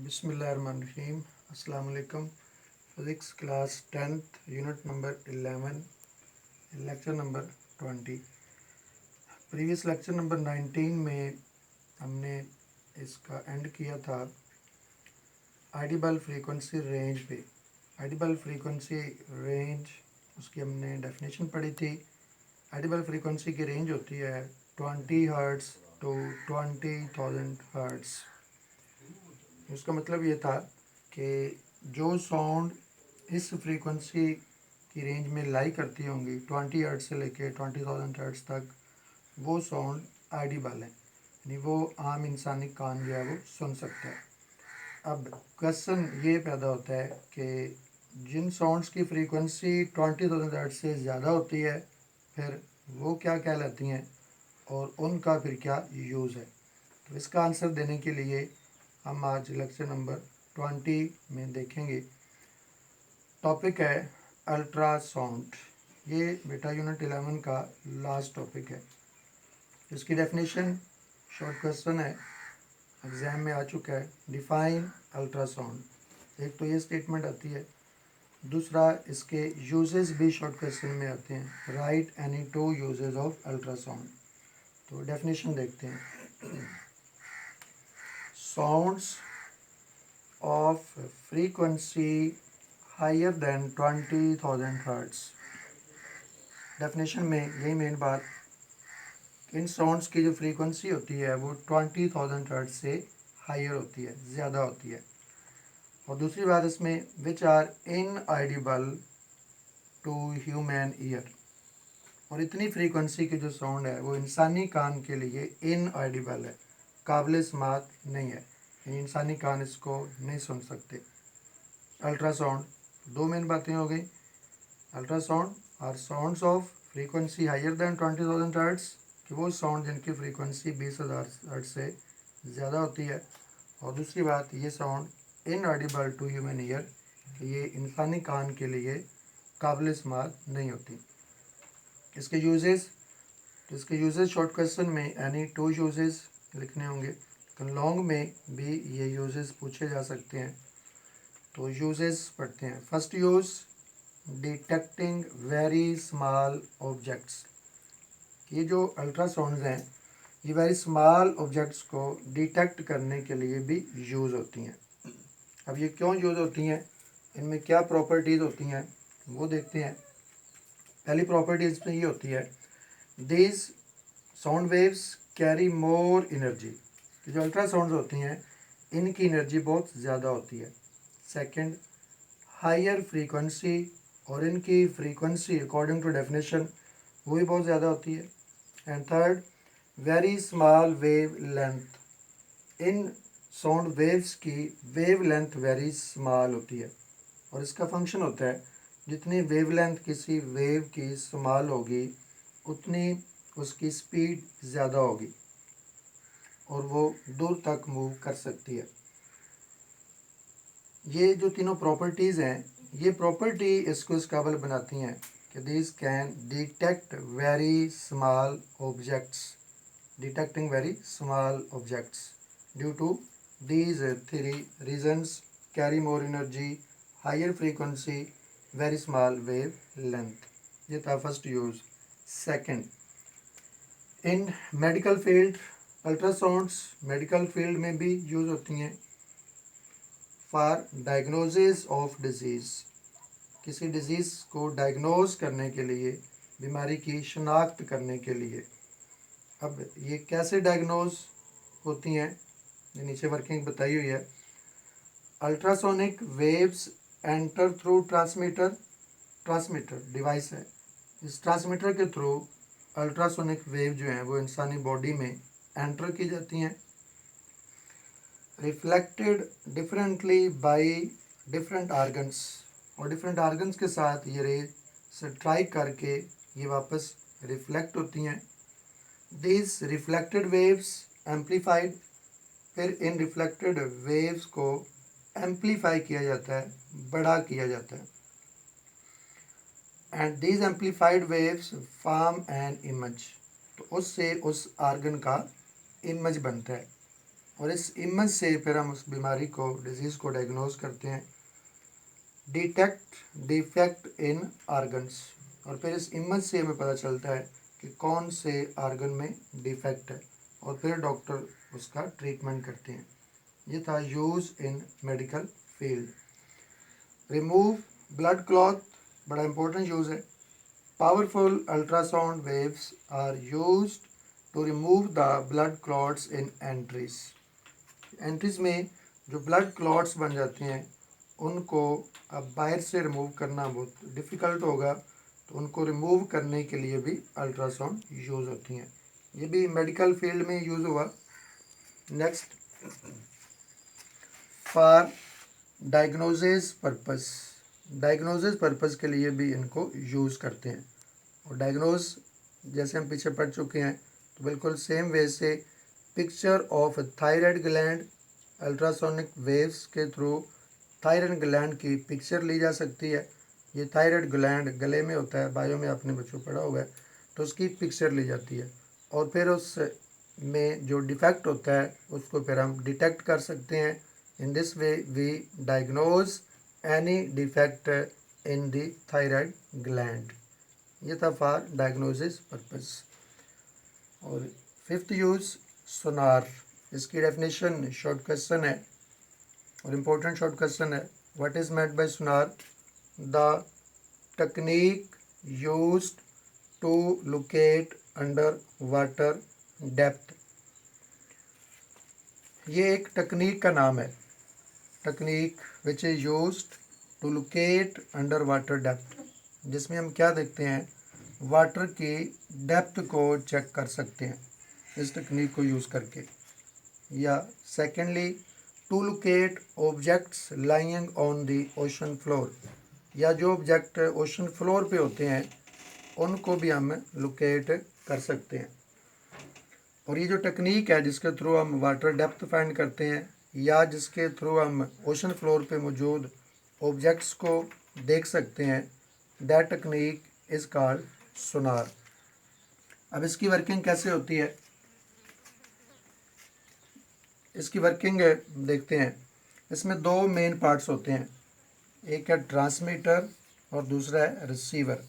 बिस्मिल्लाहिर्रहमानिर्रहीम। अस्सलाम वालेकुम। Physics class 10th unit number 11 lecture number 20। Previous lecture number 19 में हमने इसका एंड किया था आइडियल फ्रीक्वेंसी रेंज पे। आइडियल फ्रीक्वेंसी रेंज उसकी हमने डेफिनेशन पढ़ी थी। आइडियल फ्रीक्वेंसी की रेंज होती है 20 हर्ट्ज़ टू 20,000 हर्ट्ज़। इसका मतलब ये था कि जो साउंड इस फ्रीक्वेंसी की रेंज में लाई करती होंगी 20 हर्ट्ज़ से लेके 20,000 हर्ट्ज़ तक, वो साउंड ऑडिबल है, यानी वो आम इंसानी कान जो है वो सुन सकता है। अब क्वेश्चन ये पैदा होता है कि जिन साउंड्स की फ्रीक्वेंसी 20,000 हर्ट्ज़ से ज़्यादा होती है फिर वो क्या कहलाती हैं और उनका फिर क्या यूज़ है। तो इसका आंसर देने के लिए हम आज लेक्चर नंबर 20 में देखेंगे। टॉपिक है अल्ट्रासाउंड। ये बेटा यूनिट 11 का लास्ट टॉपिक है। इसकी डेफिनेशन शॉर्ट क्वेश्चन है, एग्ज़ाम में आ चुका है। Define ultrasound. एक तो ये स्टेटमेंट आती है, दूसरा इसके यूजेस भी शॉर्ट क्वेश्चन में आते हैं। Write any 2 uses of ultrasound. तो डेफिनेशन देखते हैं। Sounds of frequency higher than 20,000 hertz. Definition में यही मेन बात, इन साउंड्स की जो फ्रीक्वेंसी होती है वो 20,000 हर्ट्ज़ से हायर होती है, ज़्यादा होती है। और दूसरी बात इसमें which are inaudible to human ear. और इतनी फ्रीक्वेंसी की जो साउंड है वो इंसानी कान के लिए इनऑडिबल है, काबिल समात नहीं है, यानी इंसानी कान इसको नहीं सुन सकते। अल्ट्रासाउंड दो मेन बातें हो गई। Ultrasound are sounds of frequency higher than 20,000 hertz, कि वो साउंड जिनकी फ्रीक्वेंसी 20,000 हर्ट्ज़ से ज़्यादा होती है। और दूसरी बात, ये sound inaudible to human ear, कि ये इंसानी कान के लिए काबिल इस्तेमाल नहीं होती। इसके यूजेस शॉर्ट क्वेश्चन में एनी 2 यूजेस लिखने होंगे, लेकिन लॉन्ग में भी ये यूजेस पूछे जा सकते हैं। तो यूजेस पढ़ते हैं। First use, detecting very small objects. ये जो अल्ट्रासाउंड्स हैं ये वेरी स्मॉल ऑब्जेक्ट्स को डिटेक्ट करने के लिए भी यूज़ होती हैं। अब ये क्यों यूज़ होती हैं, इनमें क्या प्रॉपर्टीज़ होती हैं वो देखते हैं। पहली प्रॉपर्टीज़ में ये होती है, these sound waves carry more energy. जो अल्ट्रासाउंड्स होती हैं इनकी एनर्जी बहुत ज़्यादा होती है। सेकंड, हायर फ्रीक्वेंसी, और इनकी फ्रीक्वेंसी अकॉर्डिंग टू डेफिनेशन वो भी बहुत ज़्यादा होती है। And third, very small wave length. In sound waves की वेव लेंथ वेरी स्मॉल होती है, और इसका फंक्शन होता है जितनी वेव लेंथ किसी वेव की स्मॉल होगी उतनी उसकी स्पीड ज़्यादा होगी और वो दूर तक मूव कर सकती है। ये जो तीनों प्रॉपर्टीज़ हैं, ये प्रॉपर्टी इसको इस काबिल बनाती हैं कि this can detect very small objects, detecting very small objects due to these 3 reasons: carry more energy, higher frequency, very small wave length। ये था फर्स्ट यूज़। सेकंड, इन medical field, ultrasounds medical field में भी use होती हैं। For diagnosis of disease, किसी disease को diagnose करने के लिए, बीमारी की शनाख्त करने के लिए। अब ये कैसे डायग्नोज होती हैं, ये नीचे वर्किंग बताई हुई है। Ultrasonic waves enter through transmitter device है। इस ट्रांसमीटर के थ्रू अल्ट्रासोनिक वेव जो हैं वो इंसानी बॉडी में एंटर की जाती हैं। Reflected differently by different organs, और डिफरेंट आर्गन्स के साथ ये रे स्ट्राइक करके ये वापस रिफ्लेक्ट होती हैं। दिस रिफ्लेक्टेड वेव्स एम्पलीफाइड, फिर इन रिफ्लेक्टेड वेव्स को एम्पलीफाई किया जाता है, बड़ा किया जाता है। And these amplified waves form an image, तो उससे उस आर्गन का इमेज बनता है। और इस इमेज से फिर हम उस बीमारी को, डिजीज़ को डायग्नोज करते हैं। डिटेक्ट डिफेक्ट इन आर्गन्स, और फिर इस इमेज से हमें पता चलता है कि कौन से आर्गन में डिफेक्ट है, और फिर डॉक्टर उसका ट्रीटमेंट करते हैं। ये था use in medical field. Remove blood clot, बड़ा इंपॉर्टेंट यूज़ है। Powerful ultrasound waves are used to remove the blood clots in arteries. Arteries में जो ब्लड क्लॉट्स बन जाते हैं उनको अब बाहर से रिमूव करना बहुत डिफ़िकल्ट होगा, तो उनको रिमूव करने के लिए भी अल्ट्रासाउंड यूज़ होती हैं। ये भी मेडिकल फील्ड में यूज़ हुआ। Next, for diagnosis purpose, diagnosis purpose के लिए भी इनको यूज़ करते हैं। और डायग्नोज जैसे हम पीछे पढ़ चुके हैं, तो बिल्कुल सेम वे से picture of thyroid gland, ultrasonic waves के थ्रू थायराइड ग्लैंड की पिक्चर ली जा सकती है। ये थायराइड ग्लैंड गले में होता है, बायो में आपने बच्चों पढ़ा हुआ है, तो उसकी पिक्चर ली जाती है, और फिर उस में जो डिफेक्ट होता है उसको फिर हम डिटेक्ट कर सकते हैं। In this way we diagnose any defect in the thyroid gland. ये था फॉर डायग्नोसिस पर्पस। और फिफ्थ यूज़, सोनार। इसकी डेफिनेशन शॉर्ट क्वेश्चन है और इम्पोर्टेंट शॉर्ट क्वेश्चन है। What is meant by sonar? The technique used to locate under water depth. ये एक technique का नाम है, technique which is used to locate under water depth, जिसमें हम क्या देखते हैं, वाटर की डेप्थ को चेक कर सकते हैं इस टेक्निक को यूज़ करके। या secondly, to locate objects lying on the ocean floor, या जो ऑब्जेक्ट ओशन फ्लोर पे होते हैं उनको भी हम लोकेट कर सकते हैं। और ये जो टेक्निक है जिसके थ्रू हम वाटर डेप्थ फाइंड करते हैं, या जिसके थ्रू हम ओशन फ्लोर पे मौजूद ऑब्जेक्ट्स को देख सकते हैं, दैट टेक्निक इज़ कॉल्ड सोनार। अब इसकी वर्किंग कैसे होती है, इसकी वर्किंग देखते हैं। इसमें दो मेन पार्ट्स होते हैं, एक है ट्रांसमीटर और दूसरा है रिसीवर।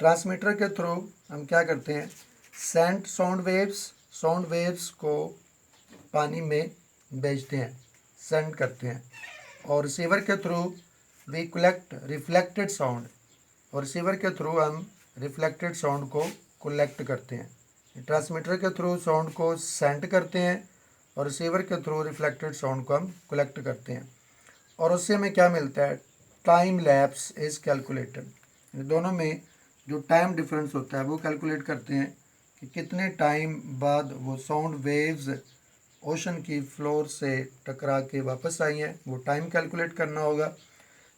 ट्रांसमीटर के थ्रू हम क्या करते हैं, सेंट साउंड वेव्स को पानी में भेजते हैं, सेंड करते हैं। और रिसीवर के through we collect reflected sound, और रिसीवर के थ्रू हम रिफ्लेक्टेड साउंड को कलेक्ट करते हैं। ट्रांसमीटर के थ्रू साउंड को सेंड करते हैं और रिसीवर के थ्रू रिफ्लेक्टेड साउंड को हम कलेक्ट करते हैं। और उससे हमें क्या मिलता है, टाइम लैप्स इज़ कैलकुलेटेड। दोनों में जो टाइम डिफरेंस होता है वो कैलकुलेट करते हैं कि कितने टाइम बाद वो साउंड वेव्स ओशन की फ्लोर से टकरा के वापस आई हैं, वो टाइम कैलकुलेट करना होगा।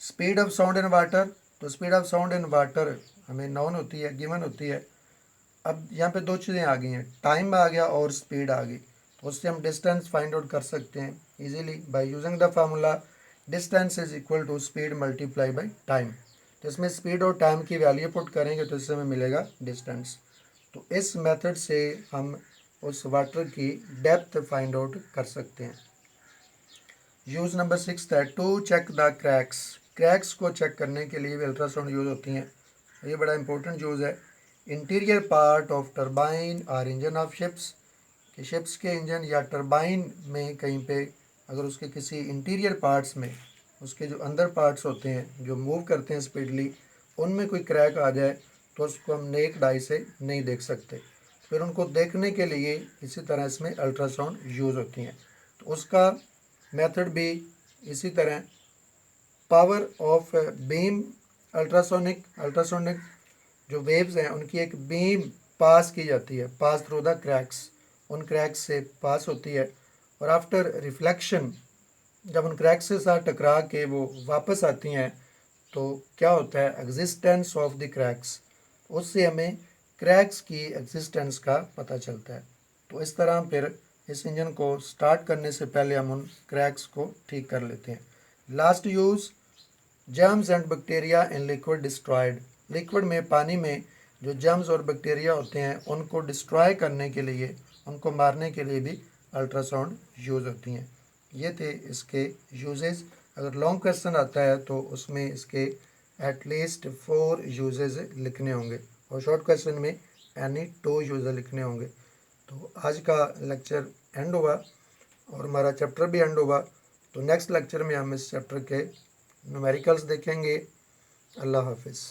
Speed of sound in water, तो speed of sound in water हमें नॉन होती है, गिवन होती है। अब यहाँ पे दो चीज़ें आ गई हैं, टाइम आ गया और स्पीड आ गई, तो उससे हम डिस्टेंस फाइंड आउट कर सकते हैं easily by using the formula distance is equal to speed multiply by time. तो इसमें स्पीड और टाइम की वैल्यू पुट करेंगे तो इससे हमें मिलेगा डिस्टेंस। तो इस मेथड से हम उस वाटर की डेप्थ फाइंड आउट कर सकते हैं। यूज़ नंबर 6 है to check the cracks. Cracks को चेक करने के लिए भी अल्ट्रासाउंड यूज़ होती हैं, ये बड़ा इंपॉर्टेंट यूज़ है। इंटीरियर पार्ट ऑफ टरबाइन और इंजन ऑफ शिप्स, कि शिप्स के इंजन या टरबाइन में कहीं पे अगर उसके किसी इंटीरियर पार्ट्स में, उसके जो अंदर पार्ट्स होते हैं जो मूव करते हैं स्पीडली, उनमें कोई क्रैक आ जाए तो उसको हम नेक्ड आई से नहीं देख सकते, फिर उनको देखने के लिए इसी तरह इसमें अल्ट्रासाउंड यूज़ होती हैं। तो उसका मेथड भी इसी तरह, पावर ऑफ बीम, अल्ट्रासोनिक जो वेव्स हैं उनकी एक बीम पास की जाती है, पास थ्रू द क्रैक्स, उन क्रैक्स से पास होती है। और आफ्टर रिफ्लेक्शन, जब उन क्रैक्स के साथ टकरा के वो वापस आती हैं तो क्या होता है, एग्जिस्टेंस ऑफ द क्रैक्स, उससे हमें क्रैक्स की एग्जिस्टेंस का पता चलता है। तो इस तरह फिर इस इंजन को स्टार्ट करने से पहले हम उन क्रैक्स को ठीक कर लेते हैं। Last use, germs and bacteria in liquid destroyed. Liquid में, पानी में जो जर्म्स और बैक्टीरिया होते हैं उनको डिस्ट्रॉय करने के लिए, उनको मारने के लिए भी अल्ट्रासाउंड यूज़ होती हैं। ये थे इसके यूजेस। अगर लॉन्ग क्वेश्चन आता है तो उसमें इसके एटलीस्ट 4 यूजेस लिखने होंगे और शॉर्ट क्वेश्चन में एनी 2 यूजेस लिखने होंगे। तो आज का लेक्चर एंड हुआ और हमारा चैप्टर भी एंड हुआ। तो नेक्स्ट लेक्चर में हम इस चैप्टर के न्यूमेरिकल्स देखेंगे। अल्लाह हाफिज़।